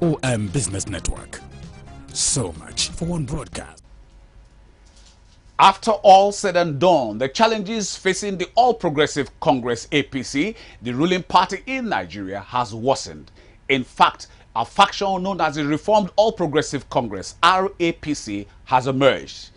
EOM Business Network. So much for one broadcast. After all said and done, the challenges facing the All Progressive Congress APC, the ruling party in Nigeria, has worsened. In fact, a faction known as the Reformed All Progressive Congress, RAPC, has emerged.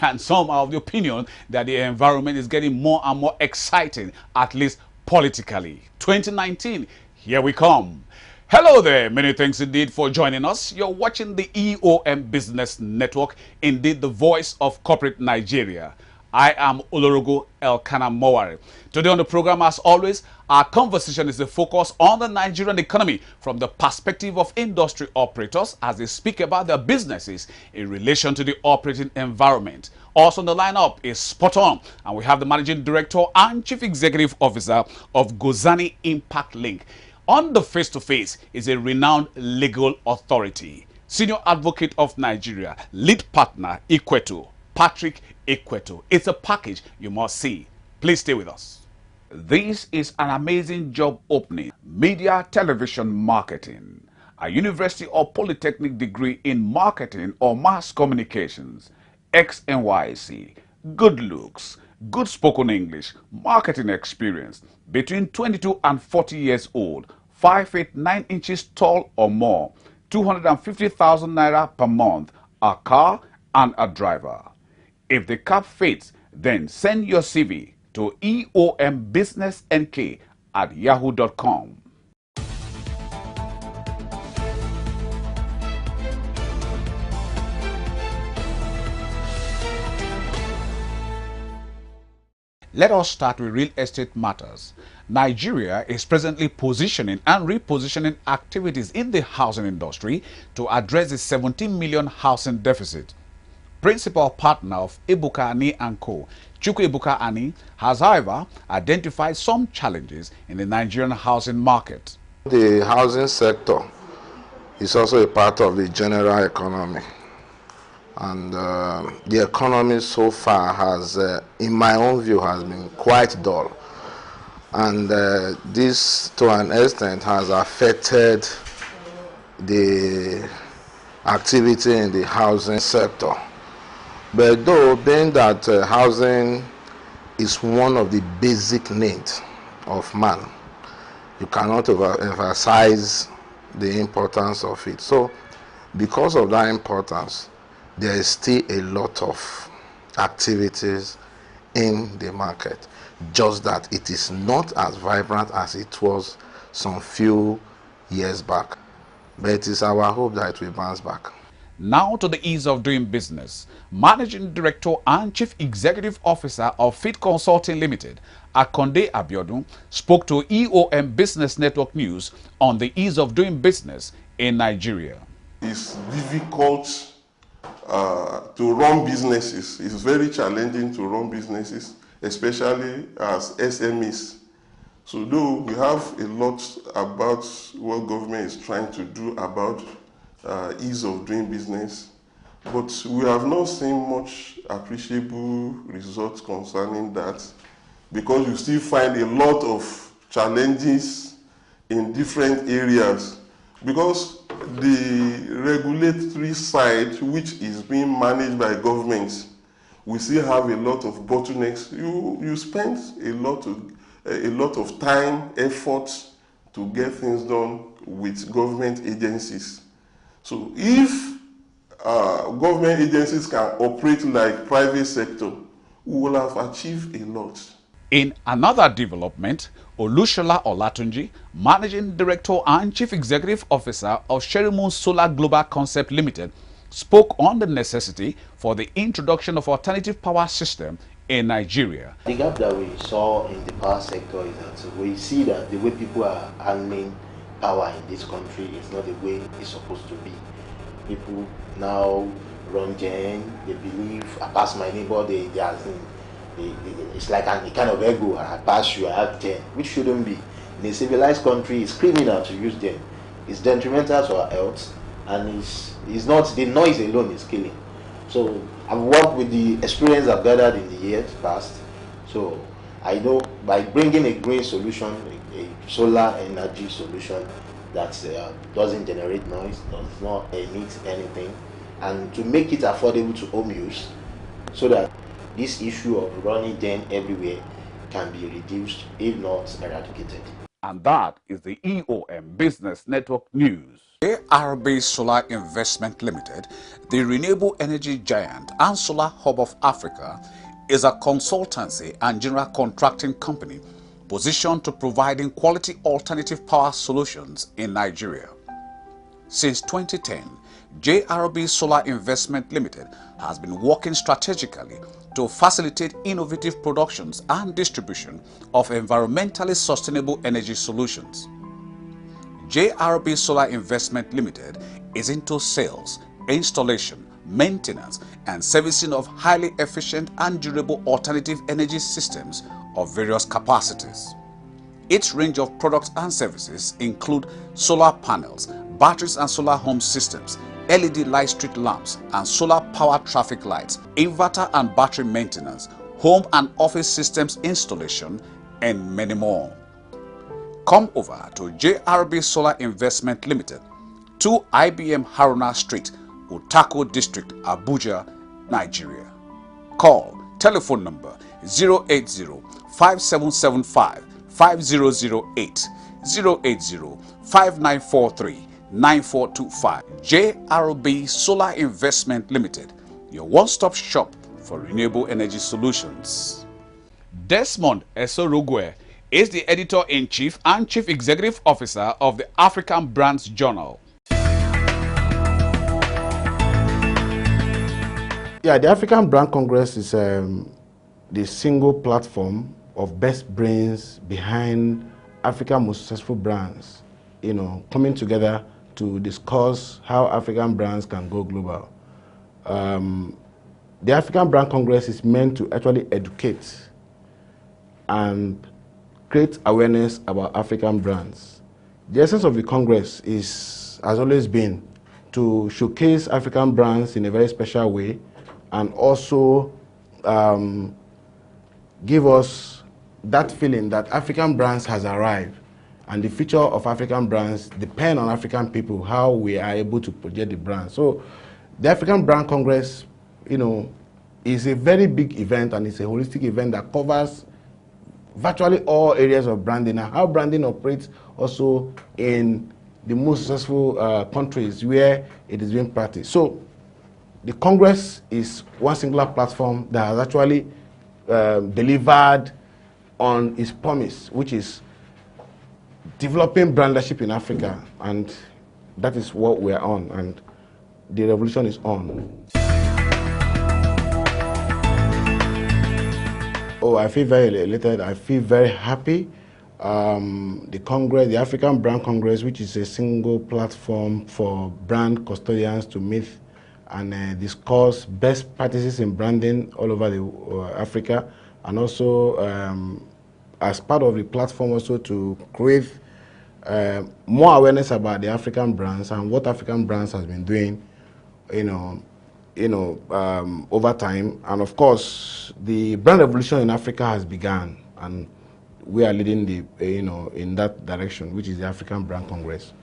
And some are of the opinion that the environment is getting more and more exciting, at least politically. 2019, here we come. Hello there, many thanks indeed for joining us. You're watching the EOM Business Network, indeed the voice of corporate Nigeria. I am Olorogo Elkanah Mowari. Today on the program, as always, our conversation is a focus on the Nigerian economy from the perspective of industry operators as they speak about their businesses in relation to the operating environment. Also on the lineup is spot on, and we have the Managing Director and Chief Executive Officer of Gozany Impact Link. On the face-to-face is a renowned legal authority, Senior Advocate of Nigeria, lead partner IKWUETO, Patrick IKWUETO. It's a package you must see. Please stay with us. This is an amazing job opening. Media television marketing. A university or polytechnic degree in marketing or mass communications. XNYC. Good looks. Good spoken English. Marketing experience. Between 22 and 40 years old. 5 feet 9 inches tall or more, 250,000 naira per month, a car and a driver. If the cap fits, then send your CV to eombusinessnk@yahoo.com. Let us start with real estate matters. Nigeria is presently positioning and repositioning activities in the housing industry to address the 17 million housing deficit. Principal partner of EBUKA ANIH & Co., EBUKA ANIH, has however identified some challenges in the Nigerian housing market. The housing sector is also a part of the general economy. And the economy so far has, in my own view, has been quite dull. And this, to an extent, has affected the activity in the housing sector. But though, being that housing is one of the basic needs of man, you cannot emphasize the importance of it. So, because of that importance, there is still a lot of activities in the market, just that it is not as vibrant as it was some few years back. But it is our hope that it will bounce back. Now to the ease of doing business. Managing Director and Chief Executive Officer of Fit Consulting Limited, Akonde Abiodun, spoke to EOM Business Network News on the ease of doing business in Nigeria. It's difficult to run businesses. It's very challenging to run businesses, especially as SMEs. So though we have a lot about what government is trying to do about ease of doing business, but we have not seen much appreciable results concerning that, because you still find a lot of challenges in different areas, because the regulatory side, which is being managed by governments, we still have a lot of bottlenecks. You spend a lot of time, effort to get things done with government agencies. So if government agencies can operate like private sector, we will have achieved a lot. In another development, Olushola Olatunji, Managing Director and Chief Executive Officer of Cherrymoon Solar Global Concept Limited, spoke on the necessity for the introduction of alternative power system in Nigeria. The gap that we saw in the power sector is that we see that the way people are handling power in this country is not the way it's supposed to be. People now run gen, they believe I pass my neighbor, it's like a kind of ego. I pass you, I have 10, which shouldn't be. In a civilized country, it's criminal to use them. It's detrimental to our health, and it's not the noise alone is killing. So I've worked with the experience I've gathered in the years past. So I know by bringing a green solution, a solar energy solution, that doesn't generate noise, does not emit anything, and to make it affordable to home use, so that this issue of running gen everywhere can be reduced, if not eradicated. And that is the EOM Business Network News. ARB Solar Investment Limited, the renewable energy giant and solar hub of Africa, is a consultancy and general contracting company positioned to providing quality alternative power solutions in Nigeria. Since 2010, JRB Solar Investment Limited has been working strategically to facilitate innovative productions and distribution of environmentally sustainable energy solutions. JRB Solar Investment Limited is into sales, installation, maintenance, and servicing of highly efficient and durable alternative energy systems of various capacities. Its range of products and services include solar panels, batteries and solar home systems, LED light street lamps and solar power traffic lights, inverter and battery maintenance, home and office systems installation, and many more. Come over to JRB Solar Investment Limited, 2 IBM Haruna Street, Utako District, Abuja, Nigeria. Call telephone number 080-5775-5008, 080-5943-9425. JRB Solar Investment Limited, your one-stop shop for renewable energy solutions. Desmond Esorogwe is the editor-in-chief and chief executive officer of the African Brands Journal. Yeah, the African Brand Congress is the single platform of best brains behind Africa's most successful brands, coming together to discuss how African brands can go global. The African Brand Congress is meant to actually educate and create awareness about African brands. The essence of the Congress has always been to showcase African brands in a very special way and also give us that feeling that African brands has arrived and the future of African brands depend on African people, how we are able to project the brand. So the African Brand Congress, is a very big event and it's a holistic event that covers virtually all areas of branding and how branding operates also in the most successful countries where it is being practiced. So the Congress is one singular platform that has actually delivered on its promise, which is developing brand leadership in Africa, and that is what we are on, and the revolution is on. Oh, I feel very elated. I feel very happy. The Congress, the African Brand Congress, which is a single platform for brand custodians to meet and discuss best practices in branding all over Africa, and also as part of the platform also to create more awareness about the African brands and what African brands has been doing, over time. And of course, the brand revolution in Africa has begun, and we are leading the, in that direction, which is the African Brand Congress.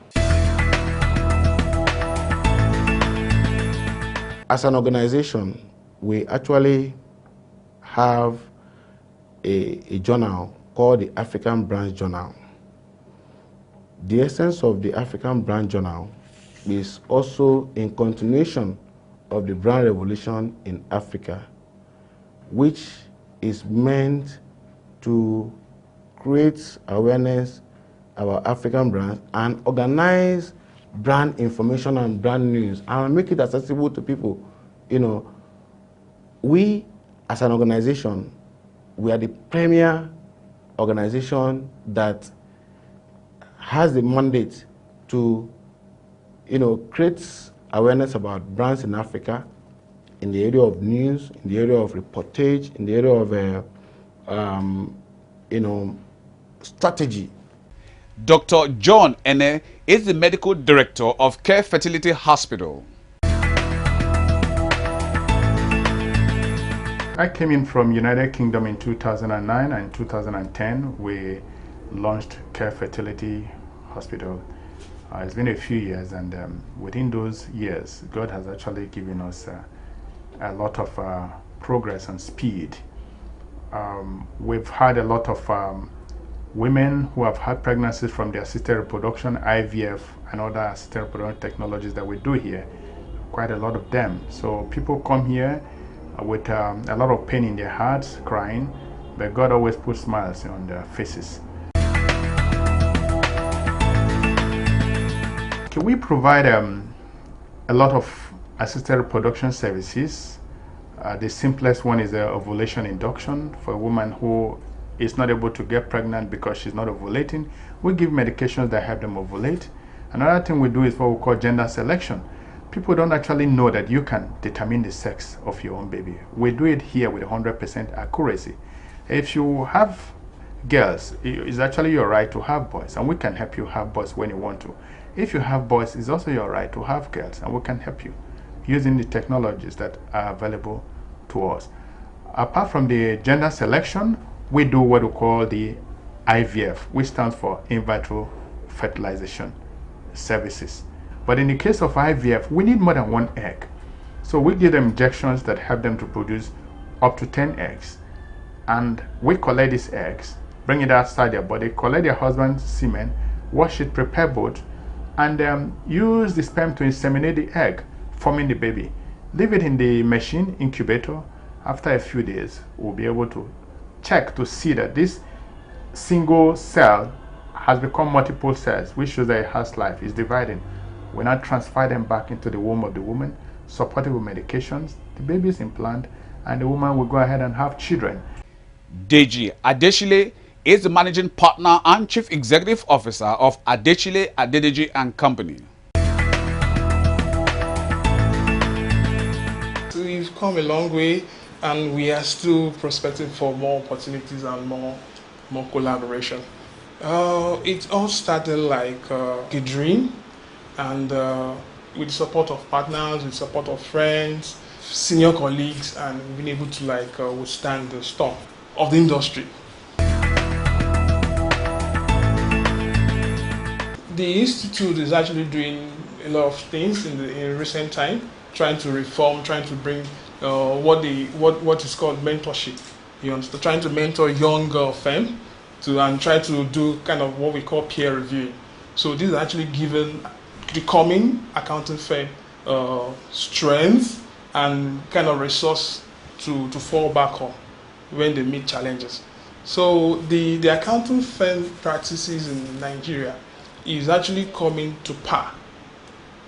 As an organization, we actually have a journal called the African Brand Journal. The essence of the African Brand Journal is also in continuation of the brand revolution in Africa, which is meant to create awareness about African brands and organize brand information and brand news and make it accessible to people. We as an organization, we are the premier organization that has the mandate to create awareness about brands in Africa in the area of news, in the area of reportage, in the area of strategy. Dr. John Ene is the medical director of Fertility Hospital. I came in from United Kingdom in 2009, and in 2010 we launched Fertility Hospital. It's been a few years, and within those years, God has actually given us a lot of progress and speed. We've had a lot of women who have had pregnancies from the assisted reproduction, IVF, and other assisted reproduction technologies that we do here. Quite a lot of them. So people come here with a lot of pain in their hearts, crying, but God always puts smiles on their faces. Okay, we provide a lot of assisted reproduction services. The simplest one is the ovulation induction for a woman who is not able to get pregnant because she's not ovulating. We give medications that help them ovulate. Another thing we do is what we call gender selection. People don't actually know that you can determine the sex of your own baby. We do it here with 100% accuracy. If you have girls, it's actually your right to have boys, and we can help you have boys when you want to. If you have boys, it's also your right to have girls, and we can help you using the technologies that are available to us. Apart from the gender selection, we do what we call the IVF, which stands for in vitro fertilization services. But in the case of IVF, we need more than one egg. So we give them injections that help them to produce up to 10 eggs. And we collect these eggs, bring it outside their body, collect their husband's semen, wash it, prepare both, and use the sperm to inseminate the egg, forming the baby. Leave it in the machine incubator. After a few days, we'll be able to check to see that this single cell has become multiple cells, which shows that it has life, it's dividing. We now transfer them back into the womb of the woman, supported with medications. The baby is implanted, and the woman will go ahead and have children. Deji Adeshile is the managing partner and chief executive officer of Adeshile, Adedeji and Company. We've come a long way, and we are still prospecting for more opportunities and more collaboration. It all started like a dream, and with the support of partners, with support of friends, senior colleagues, and we've been able to withstand the storm of the industry. The institute is actually doing a lot of things in recent time, trying to reform, trying to bring what is called mentorship. You understand? Trying to mentor young firms and try to do kind of what we call peer reviewing. So this is actually given the coming accounting firm strength and kind of resource to fall back on when they meet challenges. So the accounting firm practices in Nigeria is actually coming to par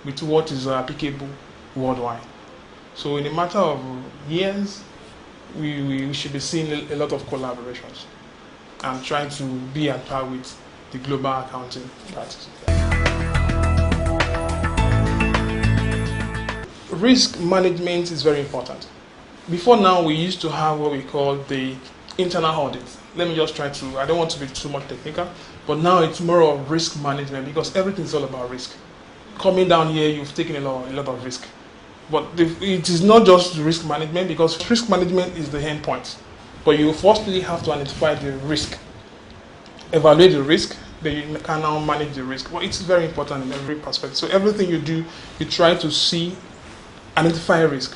with what is applicable worldwide. So in a matter of years, we should be seeing a lot of collaborations and trying to be at par with the global accounting practices. Risk management is very important. Before now, we used to have what we call the internal audit. Let me just try to, I don't want to be too much technical, but now it's more of risk management because everything is all about risk. Coming down here, you've taken a lot of risk. But it is not just risk management, because risk management is the end point. But you firstly have to identify the risk, evaluate the risk, then you can now manage the risk. But it's very important in every perspective. So everything you do, you try to see, identify risk.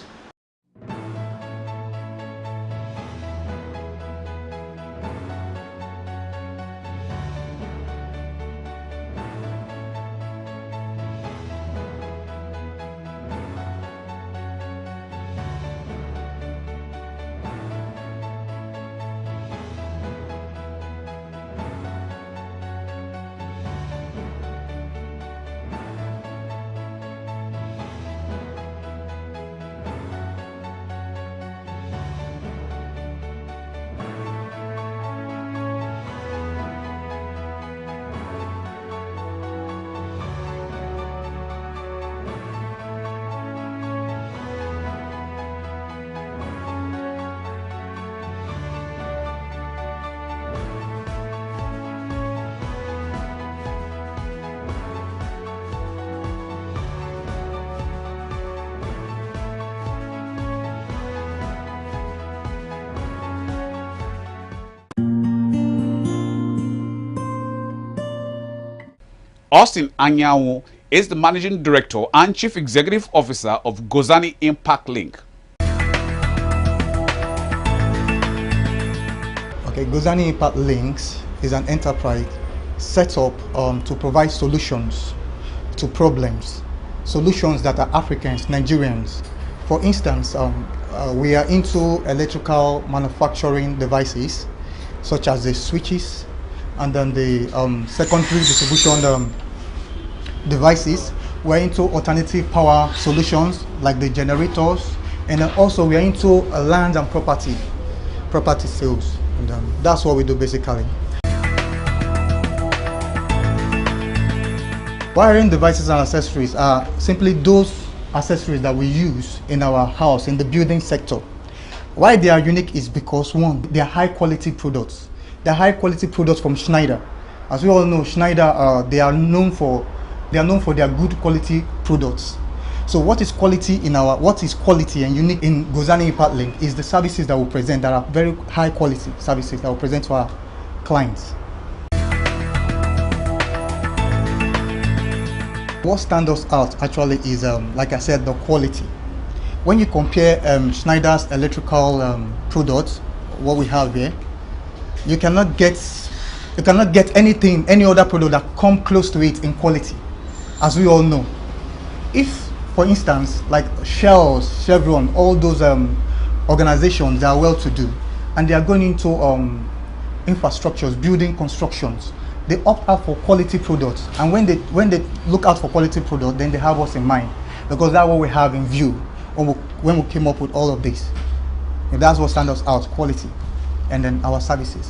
Austin Anyanwu is the Managing Director and Chief Executive Officer of Gozany Impact Link. Okay, Gozany Impact Links is an enterprise set up to provide solutions to problems, solutions that are Africans, Nigerians. For instance, we are into electrical manufacturing devices, such as the switches, and then the secondary distribution devices. We're into alternative power solutions, like the generators, and then also we are into land and property sales. And that's what we do basically. Wiring devices and accessories are simply those accessories that we use in our house, in the building sector. Why they are unique is because, one, they are high quality products. They're high quality products from Schneider. As we all know, Schneider, they are known for their good quality products. So what is quality and unique in Gozany Impact Link is the services that we present that are very high quality services that we present to our clients. What stands us out actually is, like I said, the quality. When you compare Schneider's electrical products, what we have here, you cannot get any other product that come close to it in quality, as we all know. If, for instance, like Shell, Chevron, all those organizations that are well-to-do, and they are going into infrastructures, building constructions, they opt out for quality products. And when they look out for quality products, then they have us in mind, because that's what we have in view when we came up with all of this. And that's what stands us out: quality, and then our services.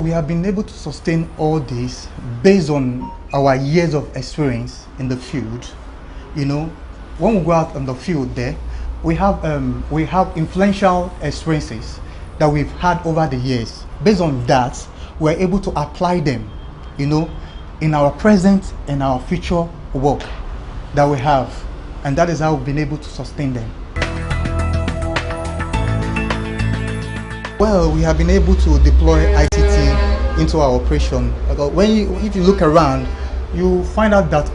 We have been able to sustain all this based on our years of experience in the field. You know, when we go out on the field there, we have influential experiences that we've had over the years. Based on that, we're able to apply them, you know, in our present and our future work that we have. And that is how we've been able to sustain them. Well, we have been able to deploy ICT into our operation. If you look around, you find out that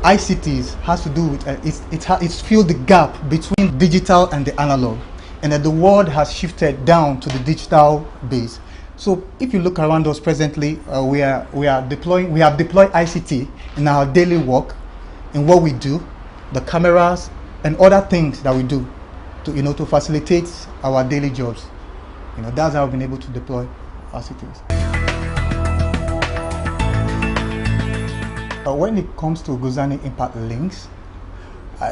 ICTs has to do with it's filled the gap between digital and the analog, and that the world has shifted down to the digital base. So if you look around us presently, we have deployed ICT in our daily work, in what we do, the cameras and other things that we do to facilitate our daily jobs. That's how we've been able to deploy ICTs. When it comes to Gozany Impact Links,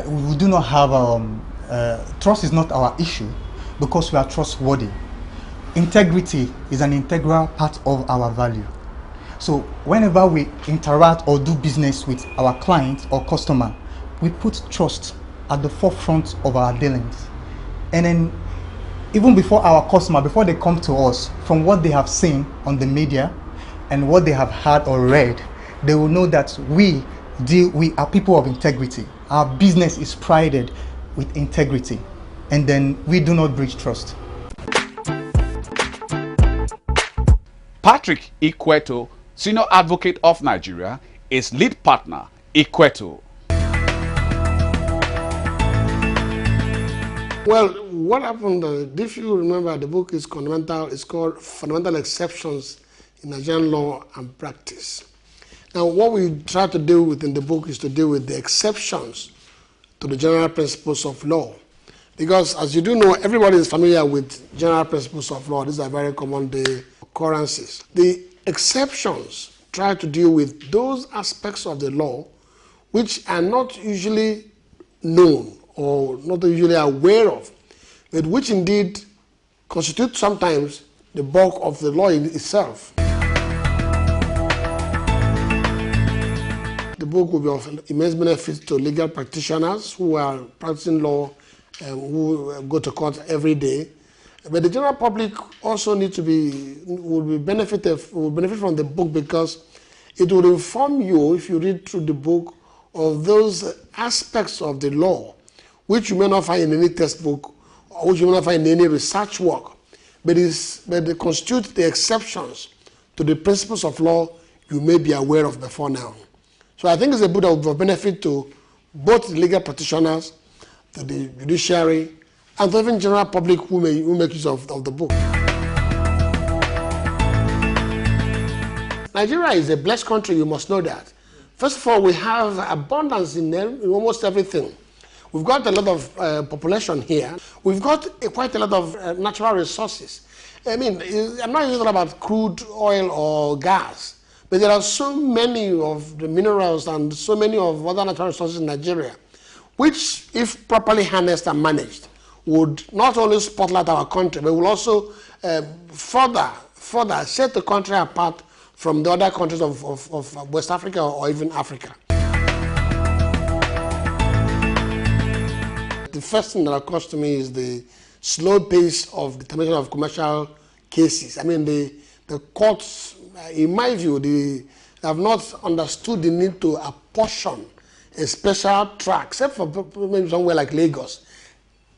we do not have trust is not our issue, because we are trustworthy. Integrity is an integral part of our value. So whenever we interact or do business with our clients or customer, we put trust at the forefront of our dealings. And then even before our customer, before they come to us, from what they have seen on the media and what they have heard or read, they will know that we are people of integrity. Our business is prided with integrity, and then we do not breach trust. Patrick IKWUETO, Senior Advocate of Nigeria, is lead partner, IKWUETO. Well, what happened, if you remember, the book is fundamental. It's called Fundamental Exceptions in Nigerian Law and Practice. Now, what we try to deal with in the book is to deal with the exceptions to the general principles of law. Because, as you do know, everybody is familiar with general principles of law. These are very common day occurrences. The exceptions try to deal with those aspects of the law which are not usually known or not usually aware of, but which indeed constitute sometimes the bulk of the law in itself. The book will be of immense benefit to legal practitioners who are practicing law and who go to court every day. But the general public also will benefit from the book, because it will inform you, if you read through the book, of those aspects of the law which you may not find in any textbook or which you may not find in any research work, but they constitute the exceptions to the principles of law you may be aware of before now. So I think it's a book that will be of benefit to both the legal practitioners, to the judiciary, and to even general public who make use of the book. Nigeria is a blessed country, you must know that. First of all, we have abundance in almost everything. We've got a lot of population here. We've got quite a lot of natural resources. I mean, I'm not even talking about crude oil or gas, but there are so many of the minerals and so many of other natural resources in Nigeria, which, if properly harnessed and managed, would not only spotlight our country, but will also further set the country apart from the other countries of West Africa or even Africa. The first thing that occurs to me is the slow pace of determination of commercial cases. I mean, the courts, in my view, they have not understood the need to apportion a special track, except for maybe somewhere like Lagos,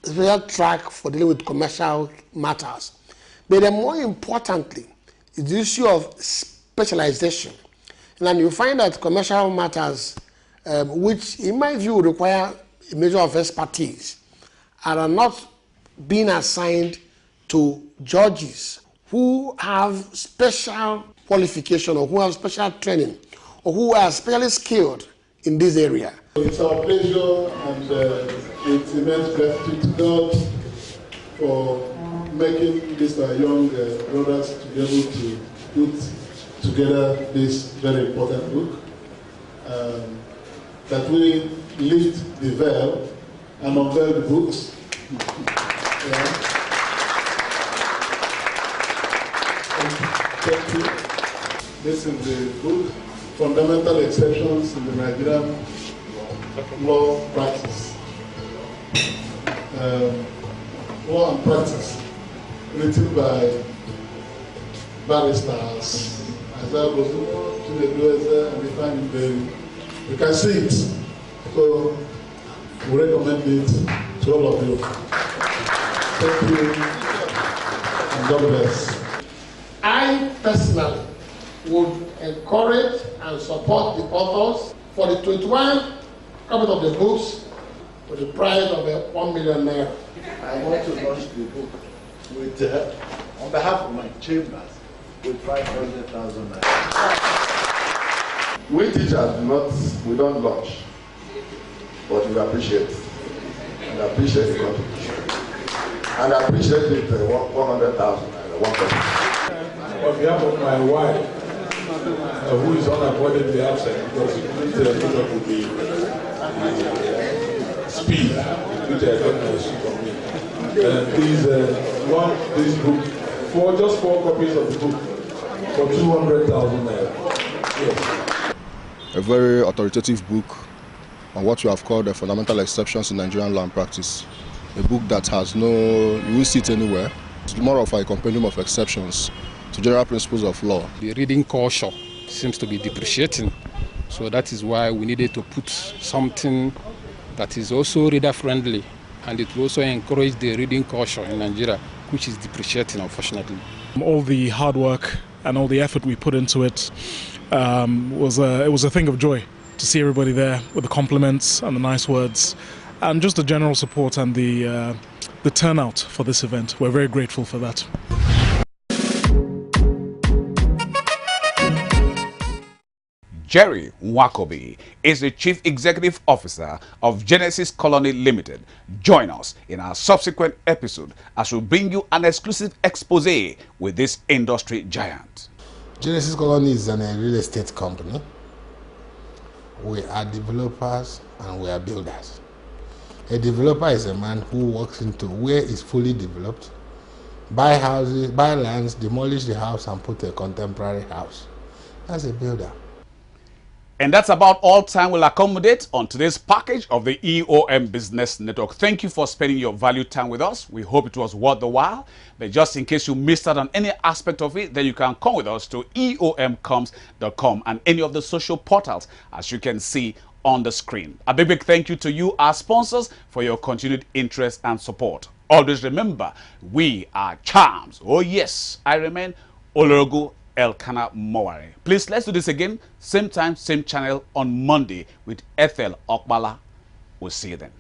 a special track for dealing with commercial matters. But then more importantly, is the issue of specialization. And you find that commercial matters, which in my view require a measure of expertise, are not being assigned to judges who have special qualification or who have special training or who are specially skilled in this area. It's our pleasure and it's immense gratitude to God for making these young brothers to be able to put together this very important book, that we lift the veil and unveil the books. Thank you. This is the book, Fundamental Exceptions in the Nigerian Law Practice. Law and Practice, written by barristers. You can see it, so we recommend it to all of you. Thank you, and God bless. I personally would encourage and support the authors for the 21 copies of the books with the price of ₦1 million. I want to launch the book with, on behalf of my chambers, with 500,000 naira. We teachers we don't launch, but we appreciate and appreciate the contribution. And I appreciate it 100,000 naira. On behalf of my wife, who is unavoidably absent because it needs to put up with the speed which I don't know from me. Please this book just 4 copies of the book for 200,000 naira. Yes. A very authoritative book on what we have called the fundamental exceptions in Nigerian law and practice. A book that has you will see it anywhere. It's more of a compendium of exceptions to general principles of law. The reading culture seems to be depreciating, so that is why we needed to put something that is also reader friendly, and it will also encourage the reading culture in Nigeria, which is depreciating, unfortunately. All the hard work and all the effort we put into it, it was a thing of joy to see everybody there with the compliments and the nice words and just the general support and the turnout for this event. We're very grateful for that. Jerry Nwakobi is the Chief Executive Officer of Genesis Colony Limited. Join us in our subsequent episode as we bring you an exclusive expose with this industry giant. Genesis Colony is a real estate company. We are developers and we are builders. A developer is a man who walks into where it's fully developed, buy houses, buy lands, demolish the house and put a contemporary house. That's a builder. And that's about all time we'll accommodate on today's package of the EOM Business Network. Thank you for spending your valued time with us. We hope it was worth the while. But just in case you missed out on any aspect of it, then you can come with us to eomcoms.com and any of the social portals, as you can see on the screen. A big thank you to you, our sponsors, for your continued interest and support. Always remember, we are charms. Oh yes, I remain Olorogo Elkanah Moware. Please, let's do this again. Same time, same channel on Monday with Ethel Okbala. We'll see you then.